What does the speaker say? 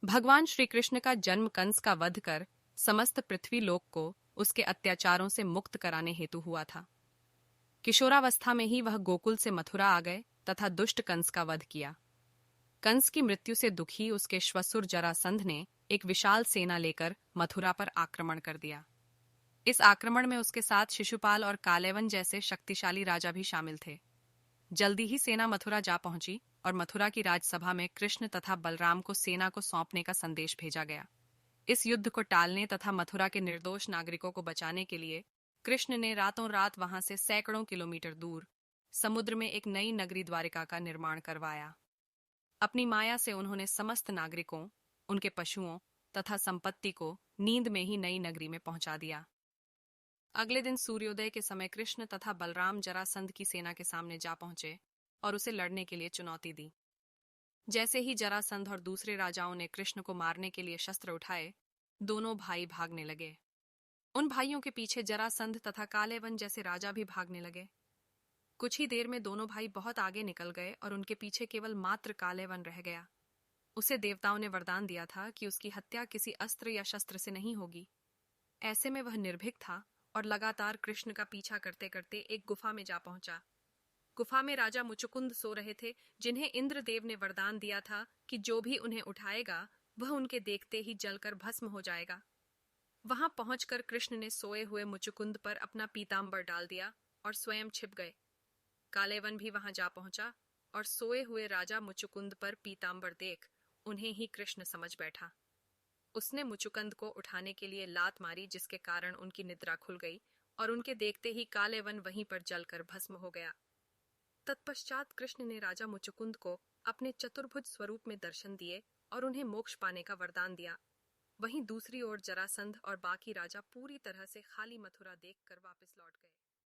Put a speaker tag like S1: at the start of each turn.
S1: भगवान श्री कृष्ण का जन्म कंस का वध कर समस्त पृथ्वी लोक को उसके अत्याचारों से मुक्त कराने हेतु हुआ था। किशोरावस्था में ही वह गोकुल से मथुरा आ गए तथा दुष्ट कंस का वध किया। कंस की मृत्यु से दुखी उसके श्वसुर जरासंध ने एक विशाल सेना लेकर मथुरा पर आक्रमण कर दिया। इस आक्रमण में उसके साथ शिशुपाल और कालेवन जैसे शक्तिशाली राजा भी शामिल थे। जल्दी ही सेना मथुरा जा पहुंची और मथुरा की राजसभा में कृष्ण तथा बलराम को सेना को सौंपने का संदेश भेजा गया। इस युद्ध को टालने तथा मथुरा के निर्दोष नागरिकों को बचाने के लिए कृष्ण ने रातों रात वहां से सैकड़ों किलोमीटर दूर समुद्र में एक नई नगरी द्वारिका का निर्माण करवाया। अपनी माया से उन्होंने समस्त नागरिकों, उनके पशुओं तथा संपत्ति को नींद में ही नई नगरी में पहुंचा दिया। अगले दिन सूर्योदय के समय कृष्ण तथा बलराम जरासंध की सेना के सामने जा पहुंचे और उसे लड़ने के लिए चुनौती दी। जैसे ही जरासंध और दूसरे राजाओं ने कृष्ण को मारने के लिए शस्त्र उठाए, दोनों भाई भागने लगे। उन भाइयों के पीछे जरासंध तथा कालेवन जैसे राजा भी भागने लगे। कुछ ही देर में दोनों भाई बहुत आगे निकल गए और उनके पीछे केवल मात्र कालेवन रह गया। उसे देवताओं ने वरदान दिया था कि उसकी हत्या किसी अस्त्र या शस्त्र से नहीं होगी। ऐसे में वह निर्भीक था और लगातार कृष्ण का पीछा करते करते एक गुफा में जा पहुंचा। गुफा में राजा मुचुकुंद सो रहे थे, जिन्हें इंद्रदेव ने वरदान दिया था कि जो भी उन्हें उठाएगा वह उनके देखते ही जलकर भस्म हो जाएगा। वहां पहुंचकर कृष्ण ने सोए हुए मुचुकुंद पर अपना पीतांबर डाल दिया और स्वयं छिप गए। कालेवन भी वहां जा पहुंचा और सोए हुए राजा मुचुकुंद पर पीतांबर देख उन्हें ही कृष्ण समझ बैठा। उसने मुचुकुंद को उठाने के लिए लात मारी, जिसके कारण उनकी निद्रा खुल गई और उनके देखते ही कालेवन वहीं पर जलकर भस्म हो गया। तत्पश्चात कृष्ण ने राजा मुचुकुंद को अपने चतुर्भुज स्वरूप में दर्शन दिए और उन्हें मोक्ष पाने का वरदान दिया। वहीं दूसरी ओर जरासंध और बाकी राजा पूरी तरह से खाली मथुरा देखकर वापस लौट गए।